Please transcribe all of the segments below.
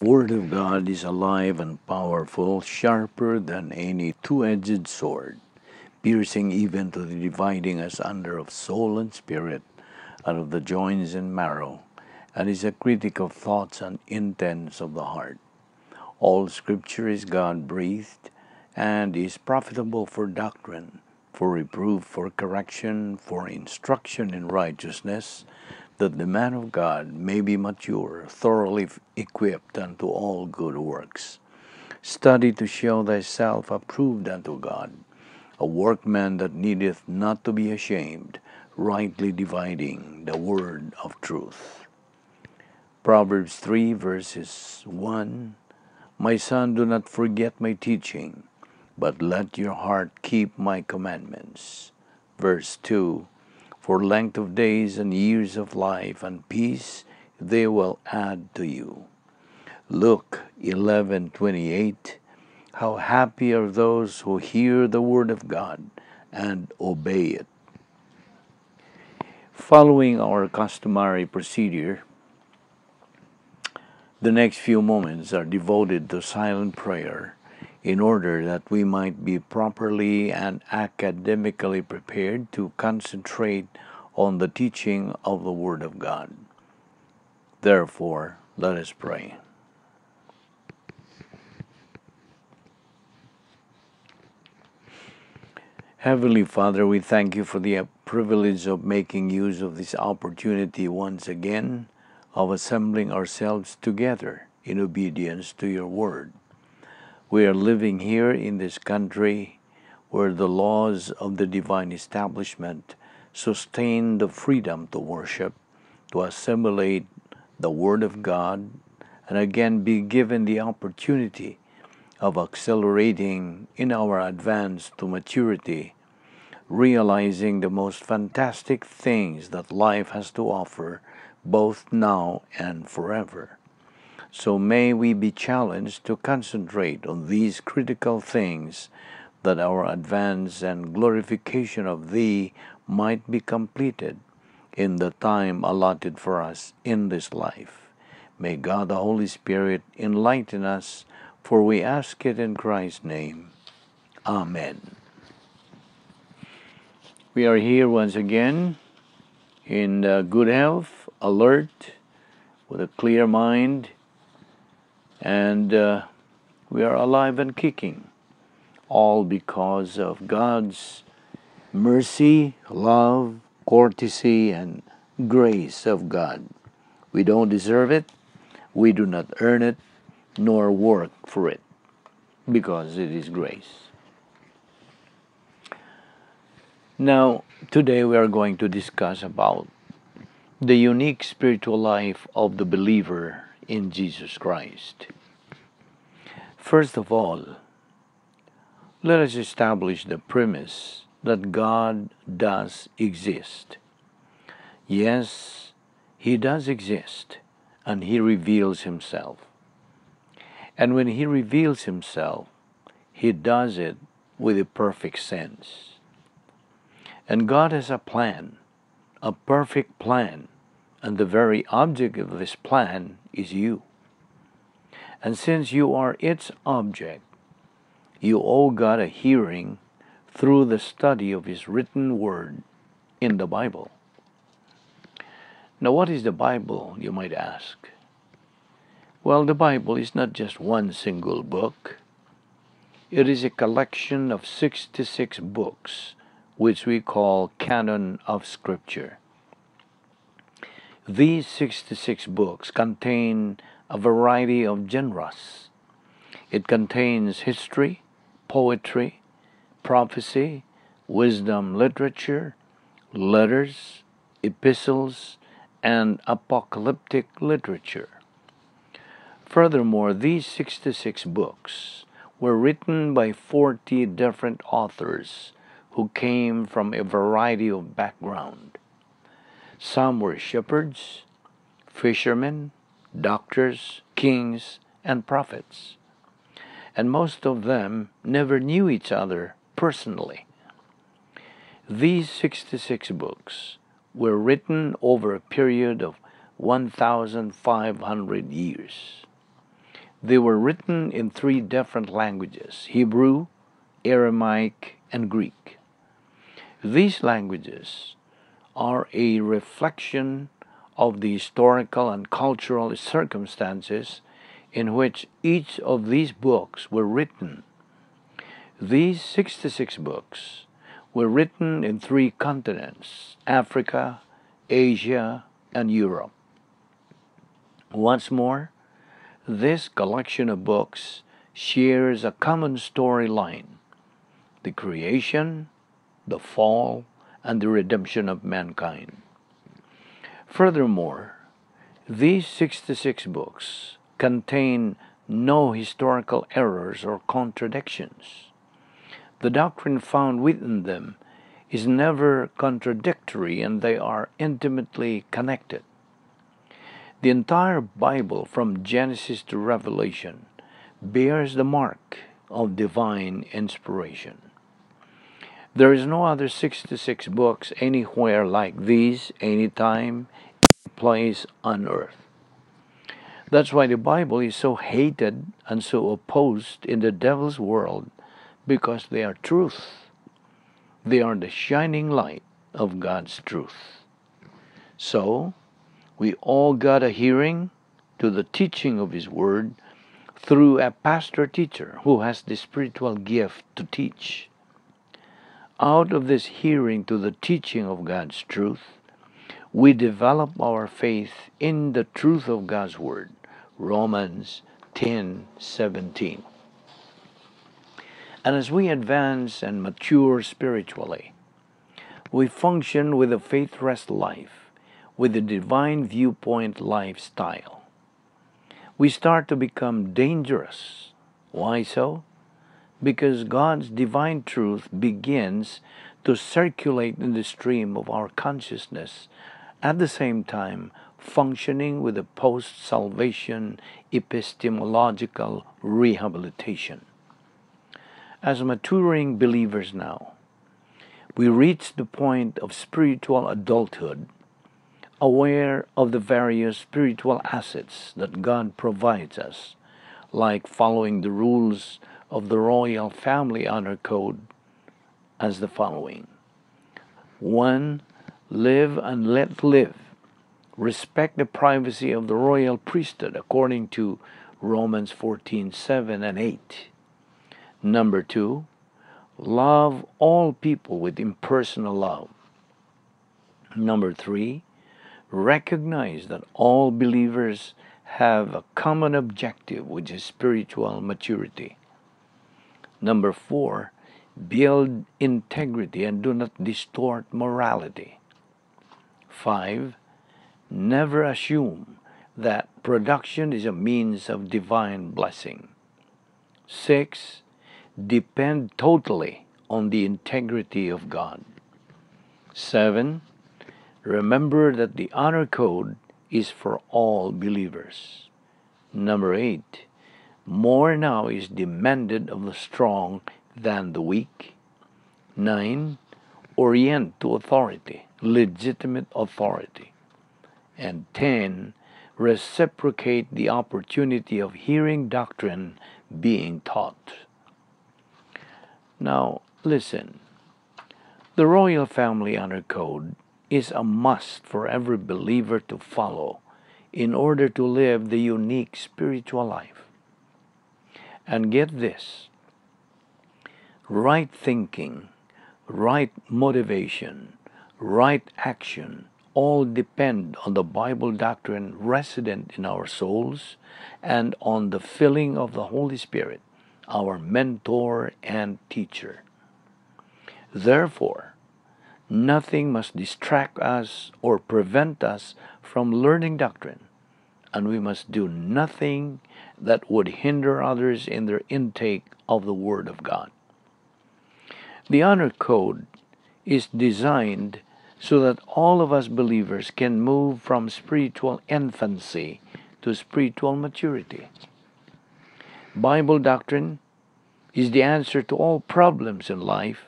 Word of God is alive and powerful, sharper than any two-edged sword, piercing even to the dividing asunder of soul and spirit, out of the joints and marrow, and is a critic of thoughts and intents of the heart. All Scripture is God-breathed, and is profitable for doctrine, for reproof, for correction, for instruction in righteousness, that the man of God may be mature, thoroughly equipped unto all good works. Study to show thyself approved unto God, a workman that needeth not to be ashamed, rightly dividing the word of truth. Proverbs 3 verses 1, My son, do not forget my teaching, but let your heart keep my commandments. Verse 2, For length of days and years of life and peace they will add to you. Luke 11:28, How happy are those who hear the word of God and obey it. Following our customary procedure, the next few moments are devoted to silent prayer in order that we might be properly and academically prepared to concentrate on the teaching of the Word of God. Therefore, let us pray. Heavenly Father, we thank you for the privilege of making use of this opportunity once again of assembling ourselves together in obedience to your word. We are living here in this country where the laws of the divine establishment sustain the freedom to worship, to assimilate the Word of God, and again be given the opportunity of accelerating in our advance to maturity, realizing the most fantastic things that life has to offer, both now and forever. So may we be challenged to concentrate on these critical things, that our advance and glorification of Thee might be completed in the time allotted for us in this life. May God the Holy Spirit enlighten us, for we ask it in Christ's name. Amen. We are here once again in good health, alert, with a clear mind, and we are alive and kicking, all because of God's mercy, love, courtesy, and grace of God. We don't deserve it, we do not earn it, nor work for it, because it is grace. Now, today we are going to discuss about the unique spiritual life of the believer in Jesus Christ. First of all, let us establish the premise that God does exist. Yes, He does exist, and He reveals Himself. And when He reveals Himself, He does it with a perfect sense. And God has a plan, a perfect plan, and the very object of this plan is you. And since you are its object, you owe God a hearing through the study of His written word in the Bible. Now, what is the Bible, you might ask? Well, the Bible is not just one single book. It is a collection of 66 books, which we call canon of Scripture. These 66 books contain a variety of genres. It contains history, poetry, prophecy, wisdom literature, letters, epistles, and apocalyptic literature. Furthermore, these 66 books were written by 40 different authors who came from a variety of background. Some were shepherds, fishermen, doctors, kings, and prophets. And most of them never knew each other personally. These 66 books were written over a period of 1,500 years. They were written in 3 different languages: Hebrew, Aramaic, and Greek. These languages are a reflection of the historical and cultural circumstances in which each of these books were written. These 66 books were written in 3 continents: Africa, Asia, and Europe. Once more, this collection of books shares a common storyline: the creation, the fall, and the redemption of mankind. Furthermore, these 66 books contain no historical errors or contradictions. The doctrine found within them is never contradictory, and they are intimately connected. The entire Bible, from Genesis to Revelation, bears the mark of divine inspiration. There is no other 66 books anywhere like these, anytime, any place on earth. That's why the Bible is so hated and so opposed in the devil's world, because they are truth. They are the shining light of God's truth. So, we all got a hearing to the teaching of His Word through a pastor-teacher who has the spiritual gift to teach. Out of this hearing to the teaching of God's truth, we develop our faith in the truth of God's Word. Romans 10:17. And as we advance and mature spiritually, we function with a faith-rest life, with a divine viewpoint lifestyle. We start to become dangerous. Why so? Because God's divine truth begins to circulate in the stream of our consciousness, at the same time functioning with a post-salvation epistemological rehabilitation. As maturing believers now, we reach the point of spiritual adulthood, aware of the various spiritual assets that God provides us, like following the rules of the royal family honor code as the following. 1. Live and let live. Respect the privacy of the royal priesthood according to Romans 14:7 and 8. Number 2, love all people with impersonal love. Number 3, recognize that all believers have a common objective, which is spiritual maturity. Number 4, build integrity and do not distort morality. 5, never assume that production is a means of divine blessing. 6, depend totally on the integrity of God. 7, remember that the honor code is for all believers. Number 8, more now is demanded of the strong than the weak. 9, orient to authority, legitimate authority. And 10, reciprocate the opportunity of hearing doctrine being taught. Now, listen. The Royal Family Honor Code is a must for every believer to follow in order to live the unique spiritual life. And get this, right thinking, right motivation, right action all depend on the Bible doctrine resident in our souls and on the filling of the Holy Spirit, our mentor and teacher. Therefore, nothing must distract us or prevent us from learning doctrine, and we must do nothing that would hinder others in their intake of the Word of God. The honor code is designed so that all of us believers can move from spiritual infancy to spiritual maturity. Bible doctrine is the answer to all problems in life,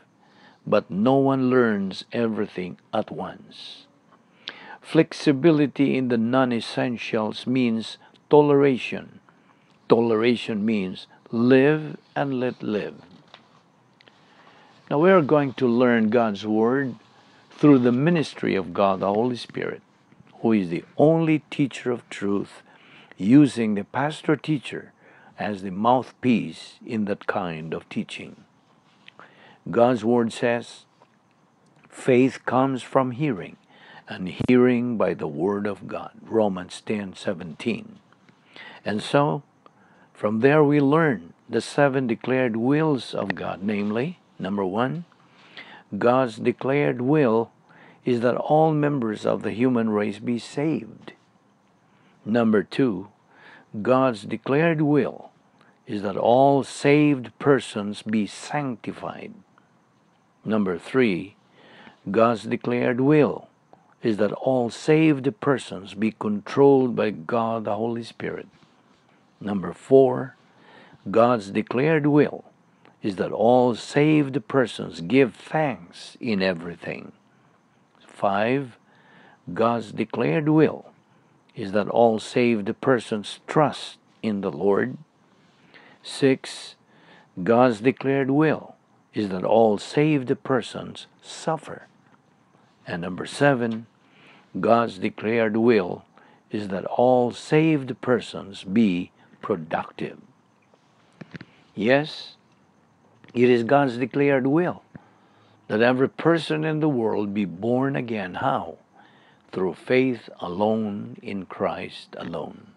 but no one learns everything at once. Flexibility in the non-essentials means toleration Toleration means live and let live. Now we are going to learn God's Word through the ministry of God the Holy Spirit, who is the only teacher of truth, using the pastor-teacher as the mouthpiece in that kind of teaching. God's Word says, faith comes from hearing, and hearing by the Word of God. Romans 10:17. And so, from there we learn the 7 declared wills of God, namely, number 1, God's declared will is that all members of the human race be saved. Number 2, God's declared will is that all saved persons be sanctified. Number 3, God's declared will is that all saved persons be controlled by God the Holy Spirit. Number 4, God's declared will is that all saved persons give thanks in everything. 5, God's declared will is that all saved persons trust in the Lord. 6, God's declared will is that all saved persons suffer. And number 7, God's declared will is that all saved persons be productive. Yes, it is God's declared will that every person in the world be born again. How? Through faith alone in Christ alone.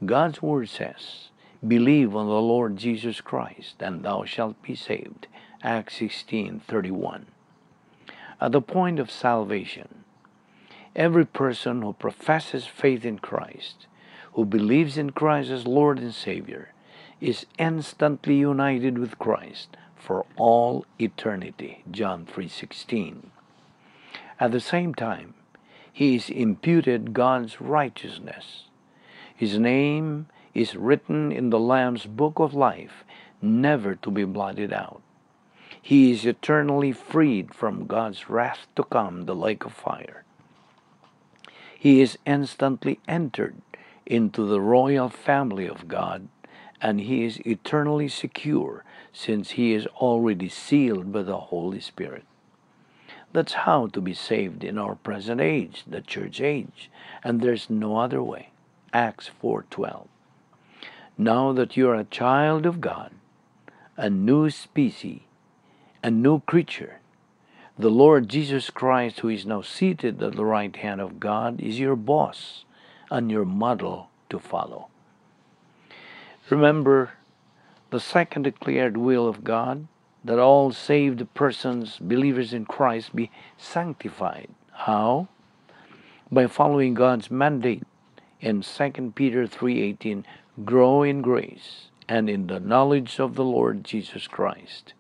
God's Word says, believe on the Lord Jesus Christ, and thou shalt be saved. Acts 16:31. At the point of salvation, every person who professes faith in Christ, who believes in Christ as Lord and Savior, is instantly united with Christ for all eternity. John 3:16. At the same time, he is imputed God's righteousness. His name is written in the Lamb's book of life, never to be blotted out. He is eternally freed from God's wrath to come, the lake of fire. He is instantly entered into the royal family of God, and he is eternally secure since he is already sealed by the Holy Spirit. That's how to be saved in our present age, the church age, and there's no other way. Acts 4:12. Now that you are a child of God, a new species, a new creature, the Lord Jesus Christ, who is now seated at the right hand of God, is your boss and your model to follow. Remember the second declared will of God, that all saved persons, believers in Christ, be sanctified. How? By following God's mandate in 2 Peter 3:18, grow in grace and in the knowledge of the Lord Jesus Christ.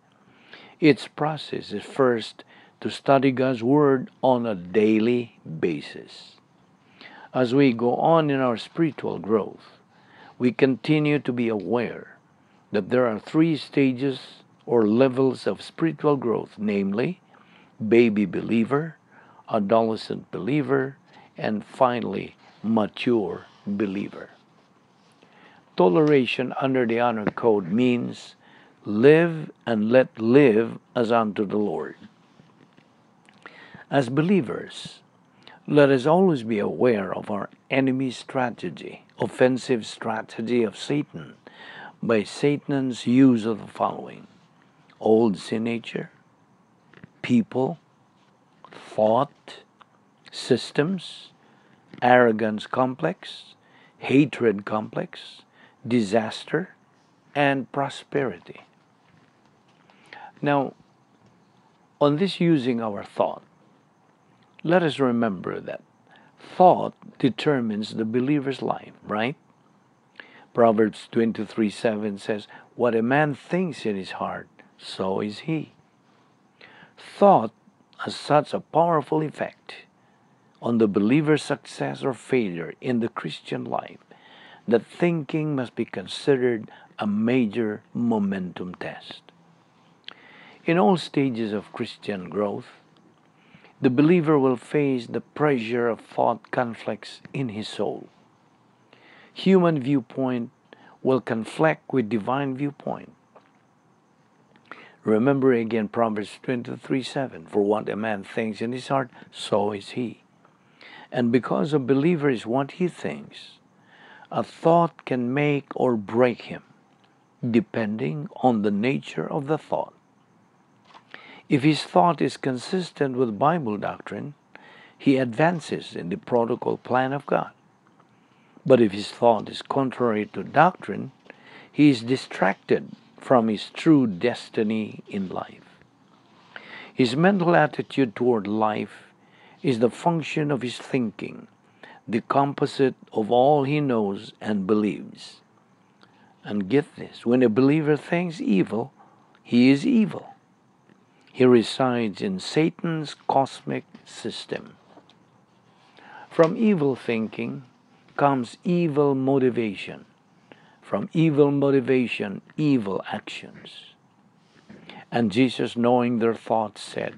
Its process is first to study God's Word on a daily basis. As we go on in our spiritual growth, we continue to be aware that there are 3 stages or levels of spiritual growth, namely, baby believer, adolescent believer, and finally, mature believer. Toleration under the honor code means live and let live as unto the Lord. As believers, let us always be aware of our enemy's strategy, offensive strategy of Satan, by Satan's use of the following: old sin nature, people, thought, systems, arrogance complex, hatred complex, disaster, and prosperity. Now, on this using our thought, let us remember that thought determines the believer's life, right? Proverbs 23:7 says, what a man thinks in his heart, so is he. Thought has such a powerful effect on the believer's success or failure in the Christian life that thinking must be considered a major momentum test. In all stages of Christian growth, the believer will face the pressure of thought conflicts in his soul. Human viewpoint will conflict with divine viewpoint. Remember again Proverbs 23:7, for what a man thinks in his heart, so is he. And because a believer is what he thinks, a thought can make or break him, depending on the nature of the thought. If his thought is consistent with Bible doctrine, he advances in the protocol plan of God. But if his thought is contrary to doctrine, he is distracted from his true destiny in life. His mental attitude toward life is the function of his thinking, the composite of all he knows and believes. And get this, when a believer thinks evil, he is evil. He resides in Satan's cosmic system. From evil thinking comes evil motivation. From evil motivation, evil actions. And Jesus, knowing their thoughts, said,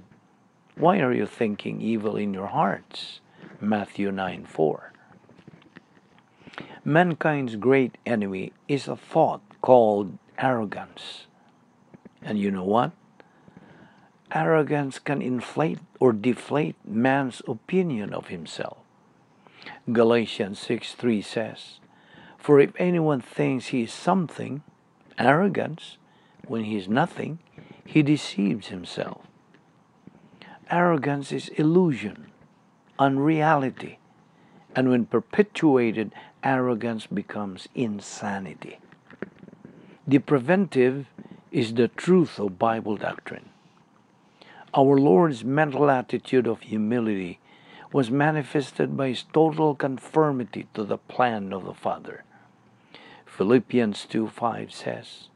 why are you thinking evil in your hearts? Matthew 9:4. Mankind's great enemy is a thought called arrogance. And you know what? Arrogance can inflate or deflate man's opinion of himself. Galatians 6:3 says, for if anyone thinks he is something, arrogance, when he is nothing, he deceives himself. Arrogance is illusion, unreality, and when perpetuated, arrogance becomes insanity. The preventive is the truth of Bible doctrine. Our Lord's mental attitude of humility was manifested by his total conformity to the plan of the Father. Philippians 2:5 says,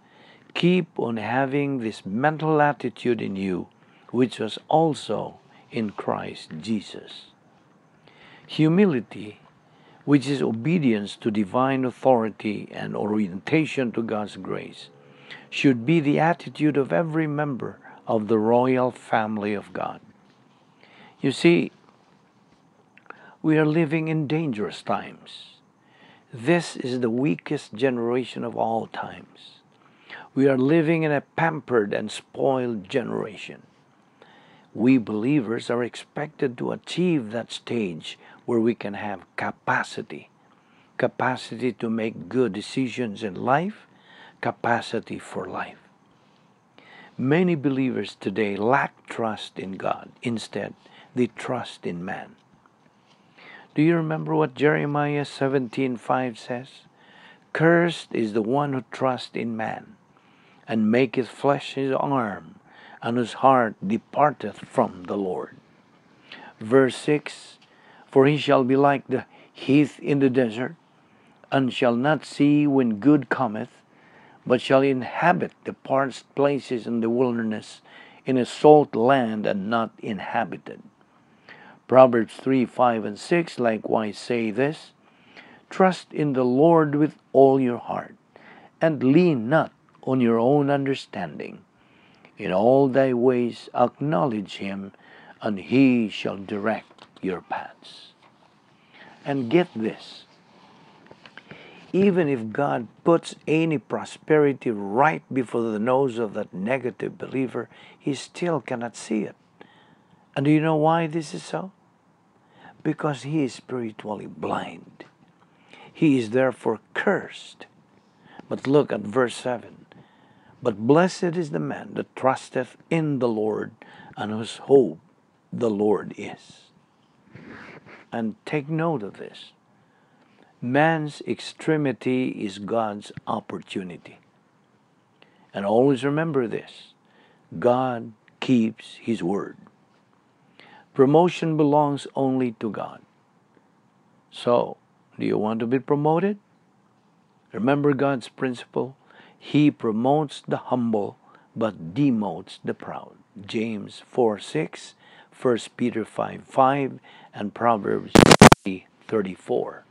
keep on having this mental attitude in you, which was also in Christ Jesus. Humility, which is obedience to divine authority and orientation to God's grace, should be the attitude of every member of the royal family of God. You see, we are living in dangerous times. This is the weakest generation of all times. We are living in a pampered and spoiled generation. We believers are expected to achieve that stage where we can have capacity to make good decisions in life, capacity for life. Many believers today lack trust in God. Instead, they trust in man. Do you remember what Jeremiah 17:5 says? Cursed is the one who trusts in man, and maketh flesh his arm, and whose heart departeth from the Lord. Verse 6, for he shall be like the heath in the desert, and shall not see when good cometh, but shall inhabit the parched places in the wilderness, in a salt land and not inhabited. Proverbs 3:5 and 6 likewise say this, trust in the Lord with all your heart, and lean not on your own understanding. In all thy ways acknowledge him, and he shall direct your paths. And get this, even if God puts any prosperity right before the nose of that negative believer, he still cannot see it. And do you know why this is so? Because he is spiritually blind. He is therefore cursed. But look at verse 7. But blessed is the man that trusteth in the Lord, and whose hope the Lord is. And take note of this. Man's extremity is God's opportunity. And always remember this, God keeps his word. Promotion belongs only to God. So, do you want to be promoted? Remember God's principle. He promotes the humble, but demotes the proud. James 4:6, 1 Peter 5:5, and Proverbs 3:34.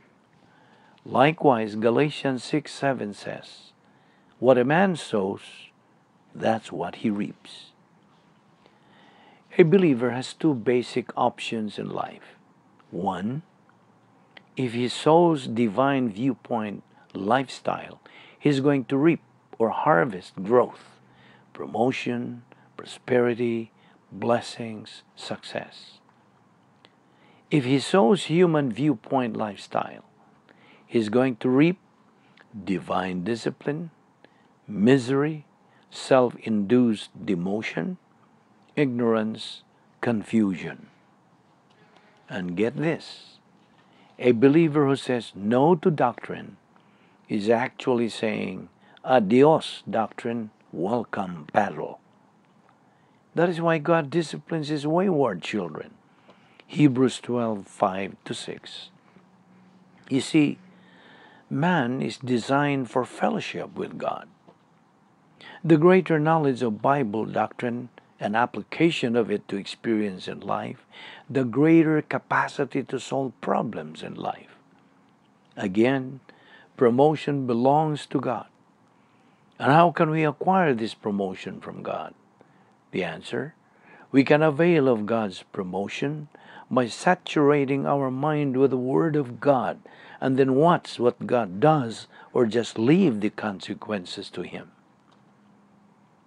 Likewise, Galatians 6:7 says, what a man sows, that's what he reaps. A believer has two basic options in life. One, if he sows divine viewpoint lifestyle, he's going to reap or harvest growth, promotion, prosperity, blessings, success. If he sows human viewpoint lifestyle, he's going to reap divine discipline, misery, self-induced demotion, ignorance, confusion. And get this, a believer who says no to doctrine is actually saying, adios doctrine, welcome battle. That is why God disciplines his wayward children. Hebrews 12:5-6. You see, man is designed for fellowship with God. The greater knowledge of Bible doctrine and application of it to experience in life, the greater capacity to solve problems in life. Again, promotion belongs to God. And how can we acquire this promotion from God? The answer, we can avail of God's promotion by saturating our mind with the Word of God and then watch what God does or just leave the consequences to Him.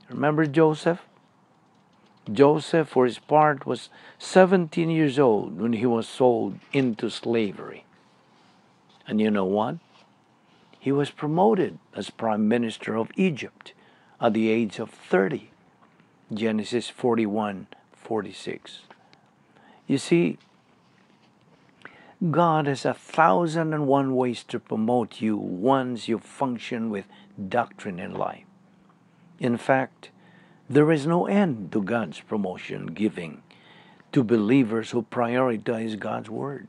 Remember Joseph? Joseph, for his part, was 17 years old when he was sold into slavery. And you know what? He was promoted as Prime Minister of Egypt at the age of 30. Genesis 41:46. You see, God has 1,001 ways to promote you once you function with doctrine in life. In fact, there is no end to God's promotion giving to believers who prioritize God's Word.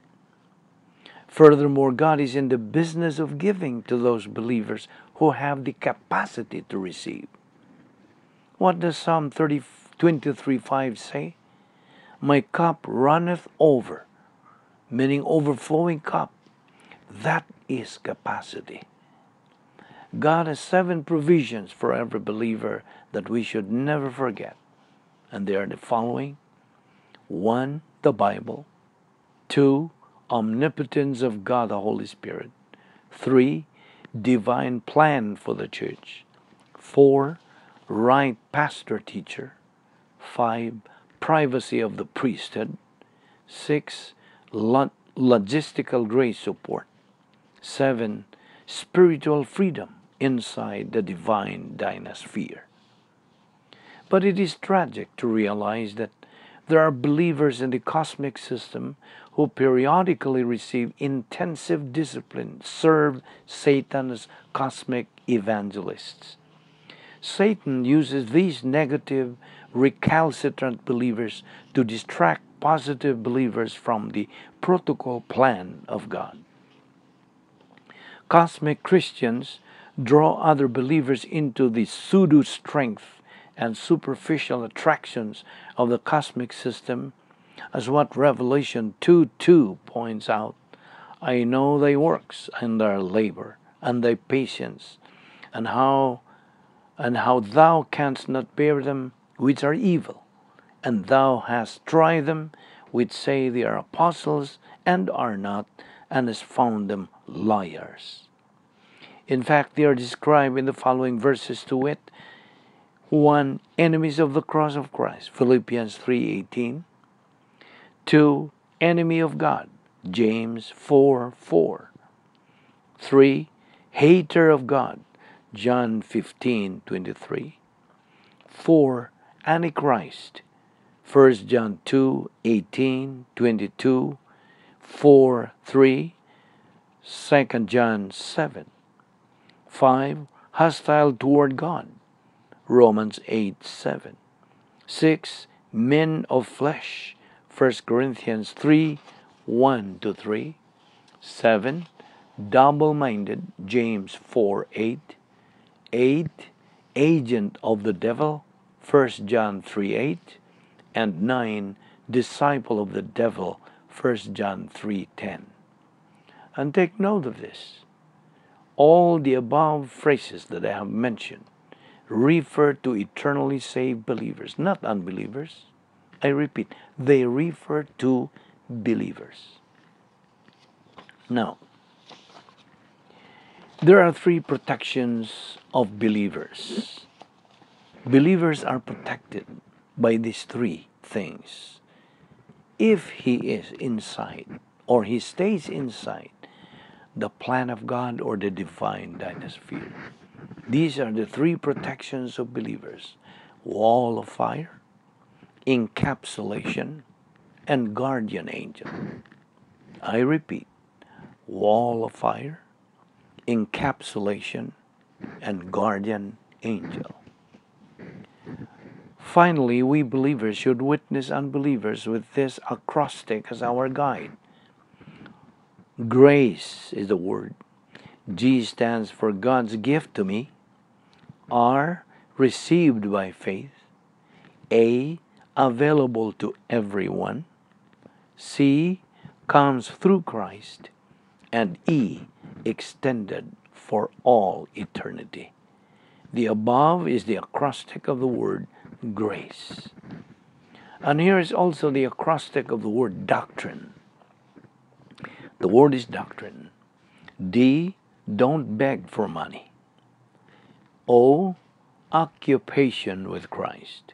Furthermore, God is in the business of giving to those believers who have the capacity to receive. What does Psalm 23:5 say? My cup runneth over, meaning overflowing cup. That is capacity. God has 7 provisions for every believer that we should never forget. And they are the following. 1. The Bible. 2. Omnipotence of God the Holy Spirit. 3. Divine plan for the church. 4. Right pastor-teacher. 5. Privacy of the priesthood. 6. Logistical grace support. 7. Spiritual freedom inside the divine dynasphere. But it is tragic to realize that there are believers in the cosmic system who periodically receive intensive discipline, serve Satan as cosmic evangelists. Satan uses these negative, recalcitrant believers to distract positive believers from the protocol plan of God. Cosmic Christians draw other believers into the pseudo-strength and superficial attractions of the cosmic system, as what Revelation 2:2 points out. I know thy works and thy labor and thy patience, and how thou canst not bear them which are evil, and thou hast tried them which say they are apostles and are not, and hast found them liars. In fact, they are described in the following verses, to wit: 1. Enemies of the cross of Christ, Philippians 3:18. 2. Enemy of God, James 4:4. 3. Hater of God, John 15:23. 4. Antichrist, 1 John 2:18-22, 4:3, 2 John 7. 5. Hostile toward God, Romans 8:7. 6. Men of flesh, 1 Corinthians 3:1-3. 7. Double-minded, James 4:8. 8. Agent of the devil, 1 John 3:8. And 9. Disciple of the devil, 1 John 3:10. And take note of this. All the above phrases that I have mentioned refer to eternally saved believers, not unbelievers. I repeat, they refer to believers. Now, There are three protections of believers. Believers are protected by these three things. If he is inside, or he stays inside the plan of God or the divine dynasty. These are the three protections of believers: wall of fire, encapsulation, and guardian angel. I repeat, wall of fire, encapsulation, and guardian angel. Finally, we believers should witness unbelievers with this acrostic as our guide. Grace is the word. G stands for God's gift to me. R, received by faith. A, available to everyone. C, comes through Christ. And E, extended for all eternity. The above is the acrostic of the word grace. And here is also the acrostic of the word doctrine. The word is doctrine. D, don't beg for money. O, occupation with Christ.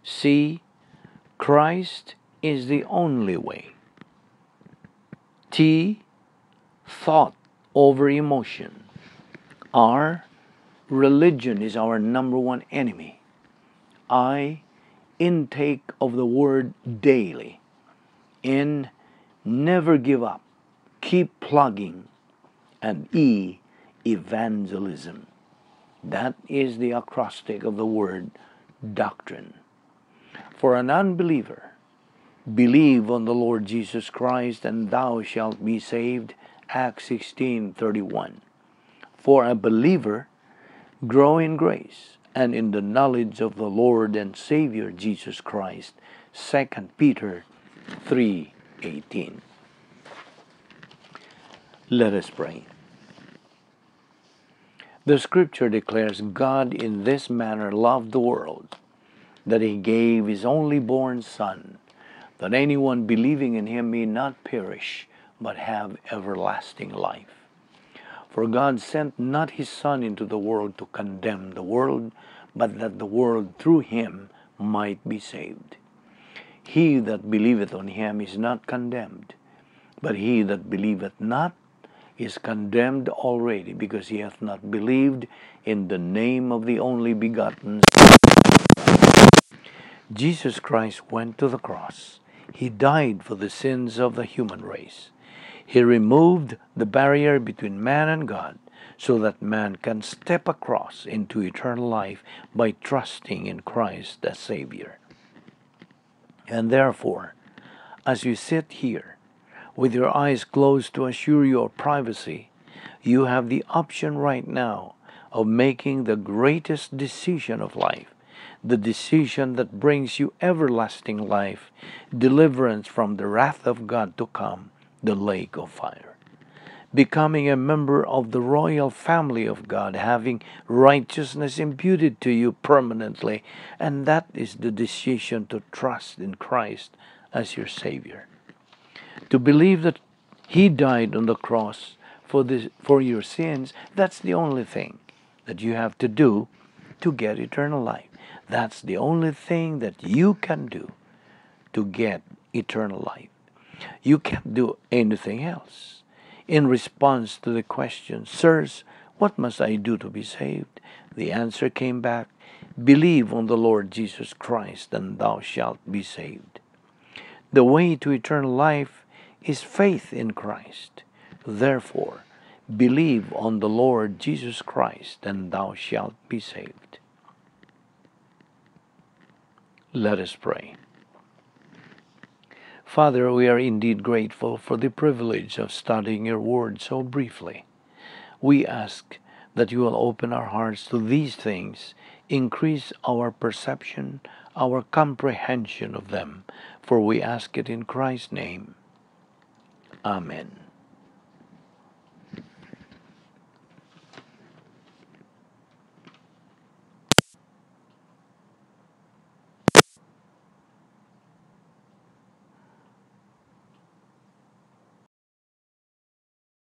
C, Christ is the only way. T, thought over emotion. R, religion is our number one enemy. I, intake of the word daily. N, never give up, keep plugging. And E, evangelism. That is the acrostic of the word doctrine. For an unbeliever, believe on the Lord Jesus Christ and thou shalt be saved. Acts 16:31. For a believer, grow in grace and in the knowledge of the Lord and Savior Jesus Christ. 2 Peter 3:18. Let us pray. The scripture declares God in this manner loved the world, that he gave his only born Son, that anyone believing in him may not perish, but have everlasting life. For God sent not his Son into the world to condemn the world, but that the world through him might be saved. He that believeth on him is not condemned, but he that believeth not is condemned already, because he hath not believed in the name of the only begotten Son. Jesus Christ went to the cross. He died for the sins of the human race. He removed the barrier between man and God, so that man can step across into eternal life by trusting in Christ as Savior. And therefore, as you sit here, with your eyes closed to assure your privacy, you have the option right now of making the greatest decision of life, the decision that brings you everlasting life, deliverance from the wrath of God to come, the lake of fire. Becoming a member of the royal family of God, having righteousness imputed to you permanently, and that is the decision to trust in Christ as your Savior. To believe that he died on the cross for your sins, that's the only thing that you have to do to get eternal life. That's the only thing that you can do to get eternal life. You can't do anything else. In response to the question, "Sirs, what must I do to be saved?" the answer came back, "Believe on the Lord Jesus Christ, and thou shalt be saved." The way to eternal life is faith in Christ. Therefore, believe on the Lord Jesus Christ, and thou shalt be saved. Let us pray. Father, we are indeed grateful for the privilege of studying your word so briefly. We ask that you will open our hearts to these things, increase our perception, our comprehension of them, for we ask it in Christ's name. Amen.